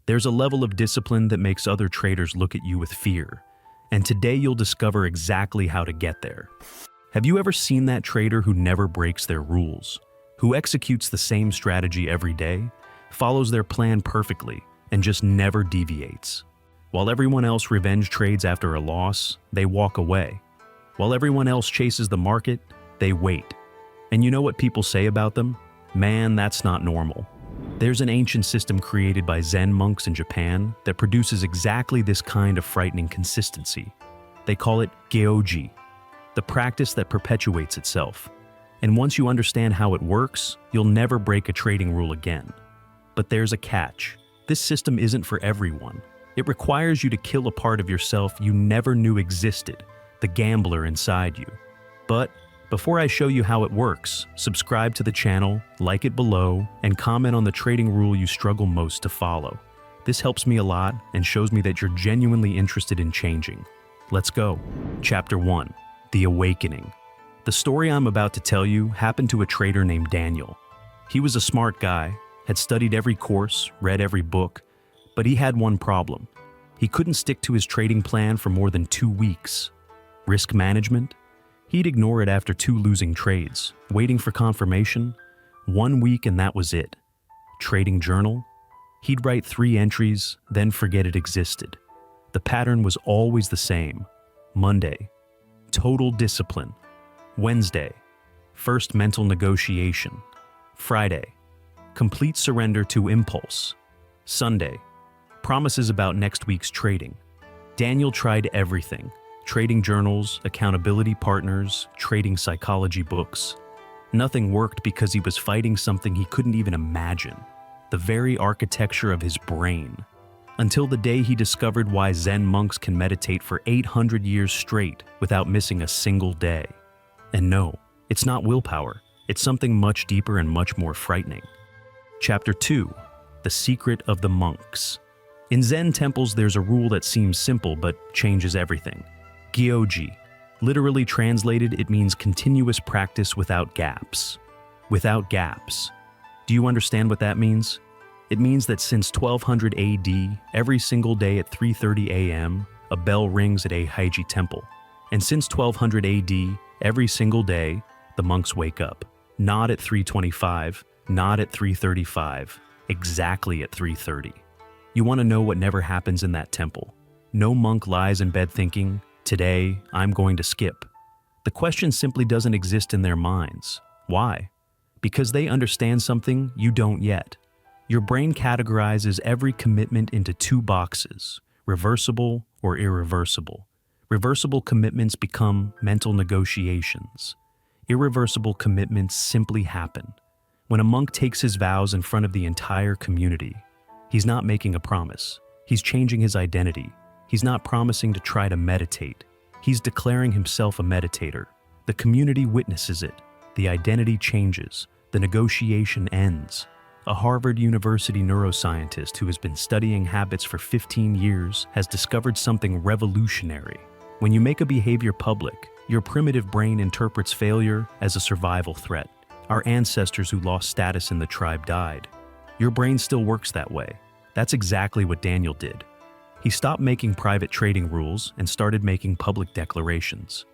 There's a level of discipline that makes other traders look at you with fear. And today you'll discover exactly how to get there. Have you ever seen that trader who never breaks their rules? Who executes the same strategy every day, follows their plan perfectly, and just never deviates? While everyone else revenge trades after a loss, they walk away. While everyone else chases the market, they wait. And you know what people say about them? Man, that's not normal. There's an ancient system created by Zen monks in Japan that produces exactly this kind of frightening consistency. They call it Gyoji, the practice that perpetuates itself. And once you understand how it works, you'll never break a trading rule again. But there's a catch. This system isn't for everyone. It requires you to kill a part of yourself you never knew existed, the gambler inside you. But before I show you how it works, subscribe to the channel, like it below, and comment on the trading rule you struggle most to follow. This helps me a lot and shows me that you're genuinely interested in changing. Let's go. Chapter 1. The Awakening. The story I'm about to tell you happened to a trader named Daniel. He was a smart guy, had studied every course, read every book, but he had one problem. He couldn't stick to his trading plan for more than 2 weeks. Risk management? He'd ignore it after 2 losing trades, waiting for confirmation. 1 week and that was it. Trading journal? He'd write 3 entries, then forget it existed. The pattern was always the same. Monday, total discipline. Wednesday, first mental negotiation. Friday, complete surrender to impulse. Sunday, promises about next week's trading. Daniel tried everything. Trading journals, accountability partners, trading psychology books. Nothing worked because he was fighting something he couldn't even imagine, the very architecture of his brain. Until the day he discovered why Zen monks can meditate for 800 years straight without missing a single day. And no, it's not willpower. It's something much deeper and much more frightening. Chapter 2. The Secret of the Monks. In Zen temples, there's a rule that seems simple but changes everything. Gyoji. Literally translated, it means continuous practice without gaps. Without gaps. Do you understand what that means? It means that since 1200 AD, every single day at 3:30 a.m., a bell rings at a Heiji temple. And since 1200 AD, every single day, the monks wake up. Not at 3:25, not at 3:35, exactly at 3:30. You want to know what never happens in that temple? No monk lies in bed thinking, "Today, I'm going to skip." The question simply doesn't exist in their minds. Why? Because they understand something you don't yet. Your brain categorizes every commitment into 2 boxes, reversible or irreversible. Reversible commitments become mental negotiations. Irreversible commitments simply happen. When a monk takes his vows in front of the entire community, he's not making a promise. He's changing his identity. He's not promising to try to meditate. He's declaring himself a meditator. The community witnesses it. The identity changes. The negotiation ends. A Harvard University neuroscientist who has been studying habits for 15 years has discovered something revolutionary. When you make a behavior public, your primitive brain interprets failure as a survival threat. Our ancestors who lost status in the tribe died. Your brain still works that way. That's exactly what Daniel did. He stopped making private trading rules and started making public declarations.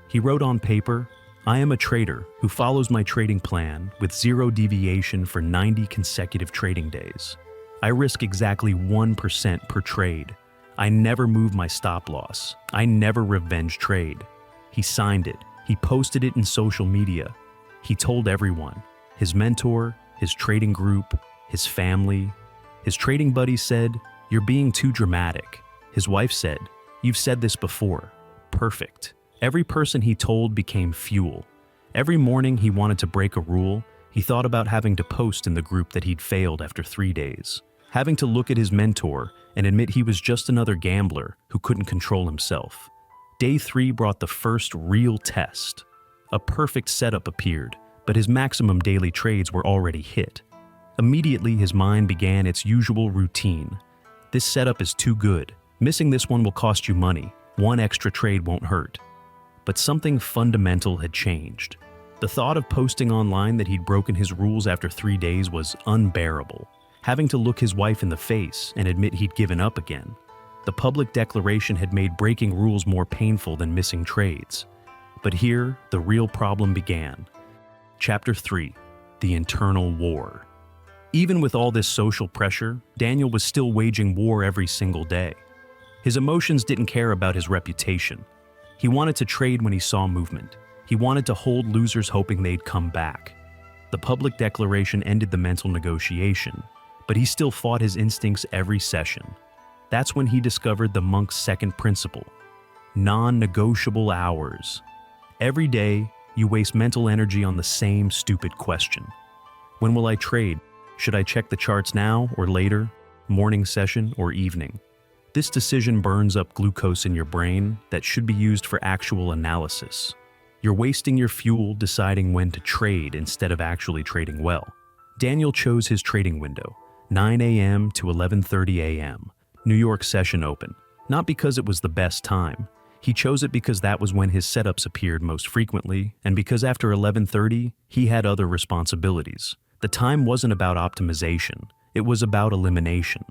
He wrote on paper, "I am a trader who follows my trading plan with 0 deviation for 90 consecutive trading days. I risk exactly 1% per trade. I never move my stop loss. I never revenge trade." He signed it. He posted it in social media. He told everyone, his mentor, his trading group, his family. His trading buddies said, "You're being too dramatic." His wife said, "You've said this before." Perfect. Every person he told became fuel. Every morning he wanted to break a rule, he thought about having to post in the group that he'd failed after 3 days. Having to look at his mentor and admit he was just another gambler who couldn't control himself. Day 3 brought the first real test. A perfect setup appeared, but his maximum daily trades were already hit. Immediately his mind began its usual routine. This setup is too good. Missing this one will cost you money. 1 extra trade won't hurt. But something fundamental had changed. The thought of posting online that he'd broken his rules after 3 days was unbearable. having to look his wife in the face and admit he'd given up again. The public declaration had made breaking rules more painful than missing trades. But here, the real problem began. Chapter 3: The Internal War. Even with all this social pressure, Daniel was still waging war every single day. His emotions didn't care about his reputation. He wanted to trade when he saw movement. He wanted to hold losers hoping they'd come back. The public declaration ended the mental negotiation, but he still fought his instincts every session. That's when he discovered the monk's second principle: non-negotiable hours. Every day, you waste mental energy on the same stupid question. When will I trade? Should I check the charts now or later? Morning session or evening? This decision burns up glucose in your brain that should be used for actual analysis. You're wasting your fuel deciding when to trade instead of actually trading well. Daniel chose his trading window, 9 a.m. to 11:30 a.m., New York session open, not because it was the best time. He chose it because that was when his setups appeared most frequently, and because after 11:30, he had other responsibilities. The time wasn't about optimization, it was about elimination.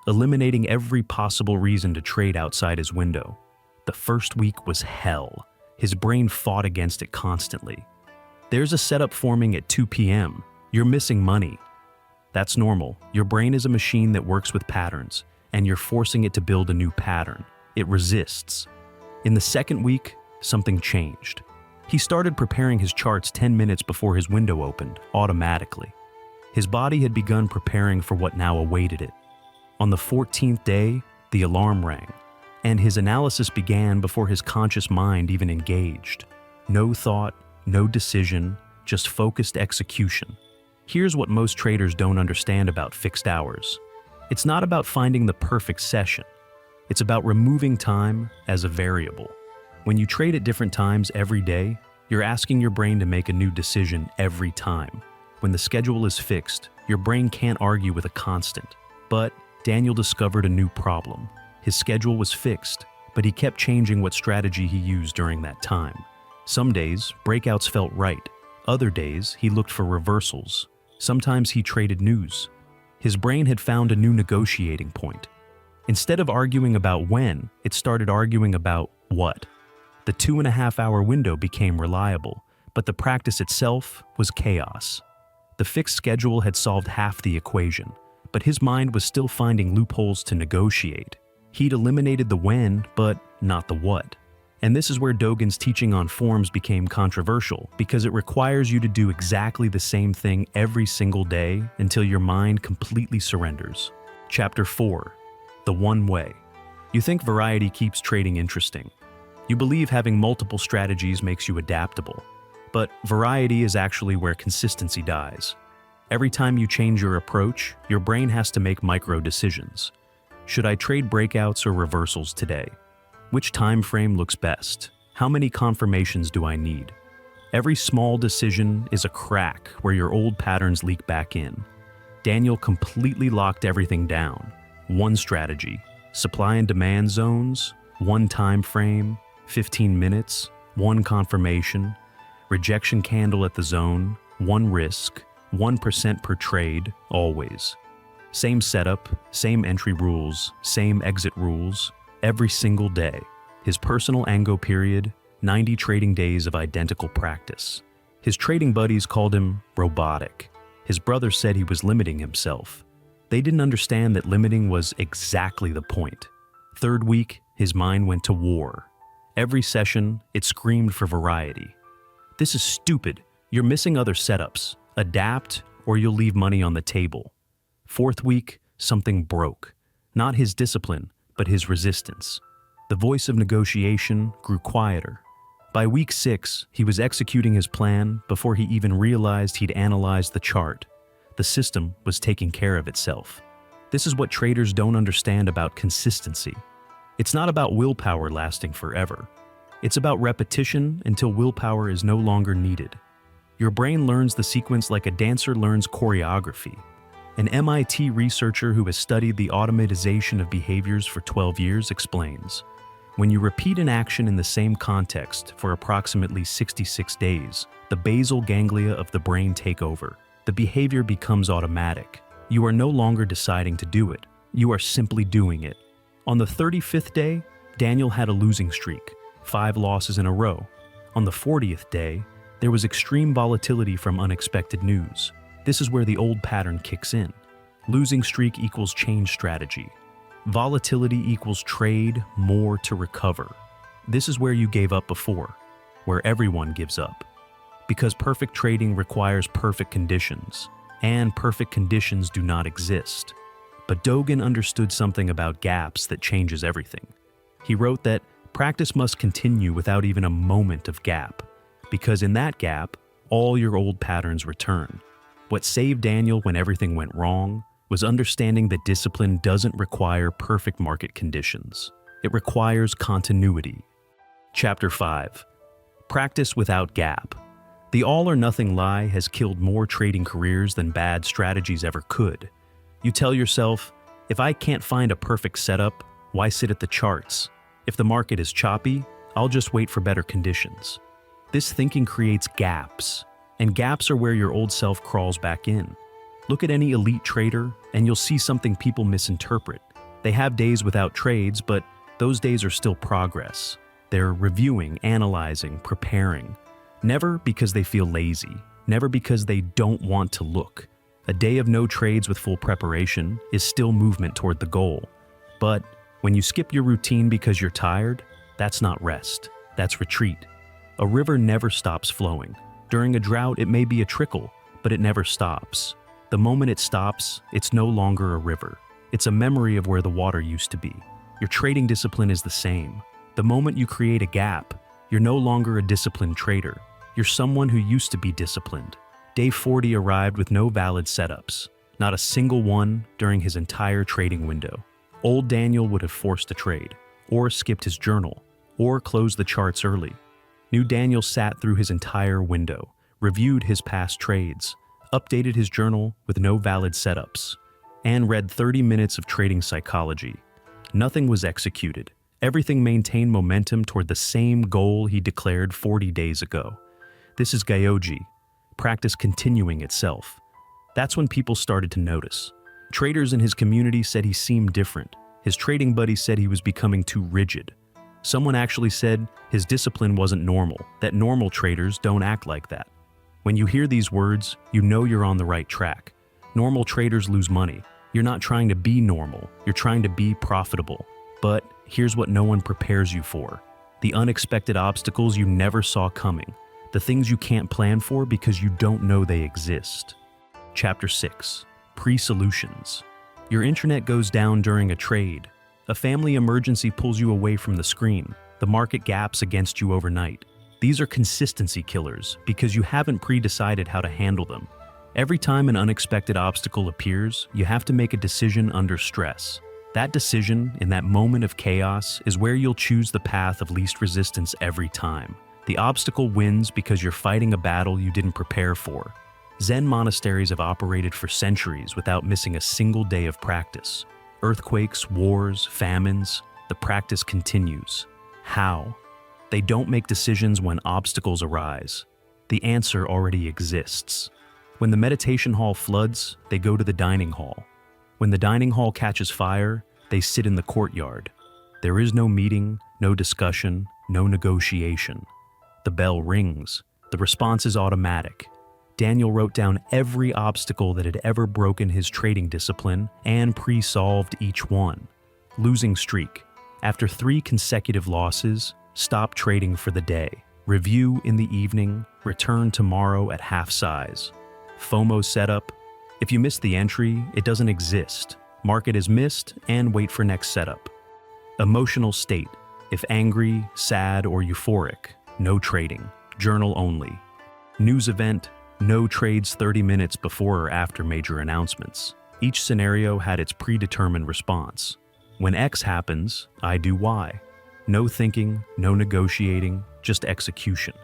Eliminating every possible reason to trade outside his window. The first week was hell. His brain fought against it constantly. There's a setup forming at 2 p.m. You're missing money. That's normal. Your brain is a machine that works with patterns, and you're forcing it to build a new pattern. It resists. In the second week, something changed. He started preparing his charts 10 minutes before his window opened, automatically. His body had begun preparing for what now awaited it. On the 14th day, the alarm rang, and his analysis began before his conscious mind even engaged. No thought, no decision, just focused execution. Here's what most traders don't understand about fixed hours. It's not about finding the perfect session. It's about removing time as a variable. When you trade at different times every day, you're asking your brain to make a new decision every time. When the schedule is fixed, your brain can't argue with a constant. But Daniel discovered a new problem. His schedule was fixed, but he kept changing what strategy he used during that time. Some days, breakouts felt right. Other days, he looked for reversals. Sometimes he traded news. His brain had found a new negotiating point. Instead of arguing about when, it started arguing about what. The 2.5-hour window became reliable, but the practice itself was chaos. The fixed schedule had solved half the equation, but his mind was still finding loopholes to negotiate. He'd eliminated the when, but not the what. And this is where Dogen's teaching on forms became controversial, because it requires you to do exactly the same thing every single day until your mind completely surrenders. Chapter 4: The One Way. You think variety keeps trading interesting. You believe having multiple strategies makes you adaptable. But variety is actually where consistency dies. Every time you change your approach, your brain has to make micro decisions. Should I trade breakouts or reversals today? Which time frame looks best? How many confirmations do I need? Every small decision is a crack where your old patterns leak back in. Daniel completely locked everything down. One strategy, supply and demand zones, one time frame, 15 minutes, one confirmation, rejection candle at the zone, one risk, 1% per trade, always. Same setup, same entry rules, same exit rules, every single day. His personal Ango period, 90 trading days of identical practice. His trading buddies called him robotic. His brother said he was limiting himself. They didn't understand that limiting was exactly the point. Third week, his mind went to war. Every session, it screamed for variety. This is stupid. You're missing other setups. Adapt, or you'll leave money on the table. Fourth week, something broke. Not his discipline, but his resistance. The voice of negotiation grew quieter. By week 6, he was executing his plan before he even realized he'd analyzed the chart. The system was taking care of itself. This is what traders don't understand about consistency. It's not about willpower lasting forever. It's about repetition until willpower is no longer needed. Your brain learns the sequence like a dancer learns choreography. An MIT researcher who has studied the automatization of behaviors for 12 years explains, when you repeat an action in the same context for approximately 66 days, the basal ganglia of the brain take over. The behavior becomes automatic. You are no longer deciding to do it. You are simply doing it. On the 35th day, Daniel had a losing streak, 5 losses in a row. On the 40th day, there was extreme volatility from unexpected news. This is where the old pattern kicks in. Losing streak equals change strategy. Volatility equals trade more to recover. This is where you gave up before, where everyone gives up. Because perfect trading requires perfect conditions, and perfect conditions do not exist. But Dogen understood something about gaps that changes everything. He wrote that practice must continue without even a moment of gap, because in that gap, all your old patterns return. What saved Daniel when everything went wrong was understanding that discipline doesn't require perfect market conditions. It requires continuity. Chapter 5. Practice without gap. The all-or-nothing lie has killed more trading careers than bad strategies ever could. You tell yourself, if I can't find a perfect setup, why sit at the charts? If the market is choppy, I'll just wait for better conditions. This thinking creates gaps, and gaps are where your old self crawls back in. Look at any elite trader, and you'll see something people misinterpret. They have days without trades, but those days are still progress. They're reviewing, analyzing, preparing. Never because they feel lazy, never because they don't want to look. A day of no trades with full preparation is still movement toward the goal. But when you skip your routine because you're tired, that's not rest, that's retreat. A river never stops flowing. During a drought, it may be a trickle, but it never stops. The moment it stops, it's no longer a river. It's a memory of where the water used to be. Your trading discipline is the same. The moment you create a gap, you're no longer a disciplined trader. You're someone who used to be disciplined. Day 40 arrived with no valid setups, not a single one during his entire trading window. Old Daniel would have forced a trade, or skipped his journal, or closed the charts early. New Daniel sat through his entire window, reviewed his past trades, updated his journal with no valid setups, and read 30 minutes of trading psychology. Nothing was executed. Everything maintained momentum toward the same goal he declared 40 days ago. This is Gyoji, practice continuing itself. That's when people started to notice. Traders in his community said he seemed different. His trading buddies said he was becoming too rigid. Someone actually said his discipline wasn't normal, that normal traders don't act like that. When you hear these words, you know you're on the right track. Normal traders lose money. You're not trying to be normal, you're trying to be profitable. But here's what no one prepares you for: the unexpected obstacles you never saw coming. The things you can't plan for because you don't know they exist. Chapter 6. Pre-solutions. Your internet goes down during a trade. A family emergency pulls you away from the screen. The market gaps against you overnight. These are consistency killers because you haven't pre-decided how to handle them. Every time an unexpected obstacle appears, you have to make a decision under stress. That decision, in that moment of chaos, is where you'll choose the path of least resistance every time. The obstacle wins because you're fighting a battle you didn't prepare for. Zen monasteries have operated for centuries without missing a single day of practice. Earthquakes, wars, famines, the practice continues. How? They don't make decisions when obstacles arise. The answer already exists. When the meditation hall floods, they go to the dining hall. When the dining hall catches fire, they sit in the courtyard. There is no meeting, no discussion, no negotiation. The bell rings. The response is automatic. Daniel wrote down every obstacle that had ever broken his trading discipline and pre-solved each one. Losing streak. After 3 consecutive losses, stop trading for the day. Review in the evening, return tomorrow at half size. FOMO setup. If you miss the entry, it doesn't exist. Mark it as missed and wait for next setup. Emotional state. If angry, sad, or euphoric, no trading. Journal only. News event. No trades 30 minutes before or after major announcements. Each scenario had its predetermined response. When X happens, I do Y. No thinking, no negotiating, just execution.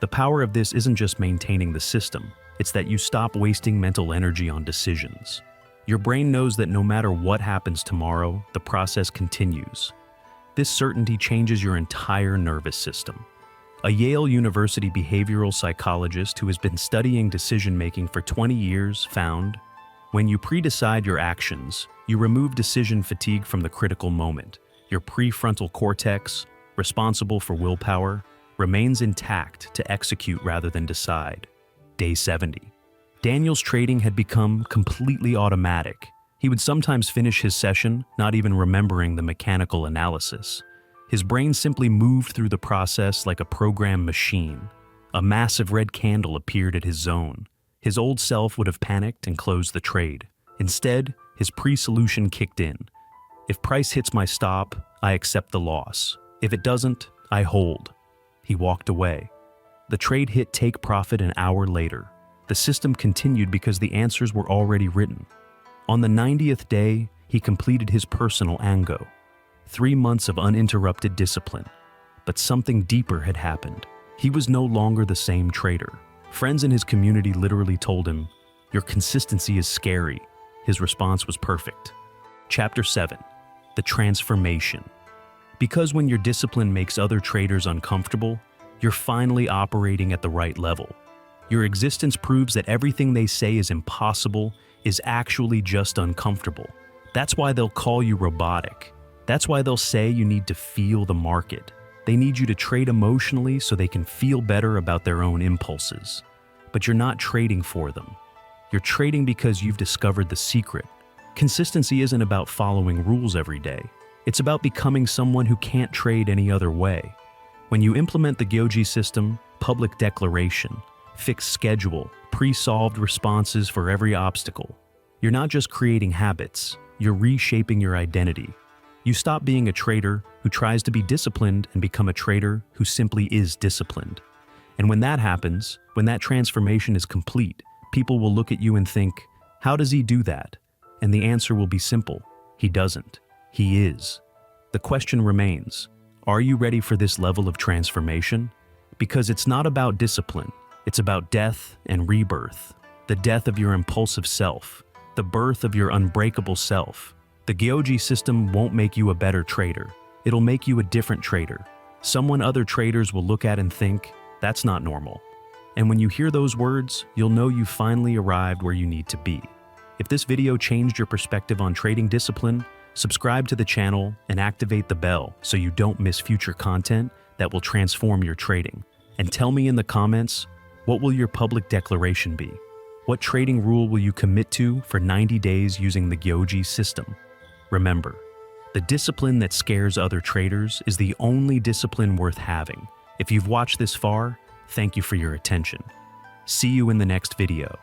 The power of this isn't just maintaining the system, it's that you stop wasting mental energy on decisions. Your brain knows that no matter what happens tomorrow, the process continues. This certainty changes your entire nervous system. A Yale University behavioral psychologist who has been studying decision-making for 20 years found When you pre-decide your actions, you remove decision fatigue from the critical moment. Your prefrontal cortex, responsible for willpower, remains intact to execute rather than decide. Day 70. Daniel's trading had become completely automatic. He would sometimes finish his session not even remembering the mechanical analysis. His brain simply moved through the process like a programmed machine. A massive red candle appeared at his zone. His old self would have panicked and closed the trade. Instead, his pre-solution kicked in. If price hits my stop, I accept the loss. If it doesn't, I hold. He walked away. The trade hit take profit an hour later. The system continued because the answers were already written. On the 90th day, he completed his personal Ango. 3 months of uninterrupted discipline. But something deeper had happened. He was no longer the same trader. Friends in his community literally told him, "Your consistency is scary." His response was perfect. Chapter 7. The Transformation. Because when your discipline makes other traders uncomfortable, you're finally operating at the right level. Your existence proves that everything they say is impossible is actually just uncomfortable. That's why they'll call you robotic. That's why they'll say you need to feel the market. They need you to trade emotionally so they can feel better about their own impulses. But you're not trading for them. You're trading because you've discovered the secret. Consistency isn't about following rules every day. It's about becoming someone who can't trade any other way. When you implement the Gyoji System, public declaration, fixed schedule, pre-solved responses for every obstacle, you're not just creating habits, you're reshaping your identity. You stop being a trader who tries to be disciplined and become a trader who simply is disciplined. And when that happens, when that transformation is complete, people will look at you and think, "How does he do that?" And the answer will be simple. He doesn't. He is. The question remains, are you ready for this level of transformation? Because it's not about discipline. It's about death and rebirth. The death of your impulsive self. The birth of your unbreakable self. The Gyoji System won't make you a better trader. It'll make you a different trader. Someone other traders will look at and think, "That's not normal." And when you hear those words, you'll know you finally arrived where you need to be. If this video changed your perspective on trading discipline, subscribe to the channel and activate the bell so you don't miss future content that will transform your trading. And tell me in the comments, what will your public declaration be? What trading rule will you commit to for 90 days using the Gyoji System? Remember, the discipline that scares other traders is the only discipline worth having. If you've watched this far, thank you for your attention. See you in the next video.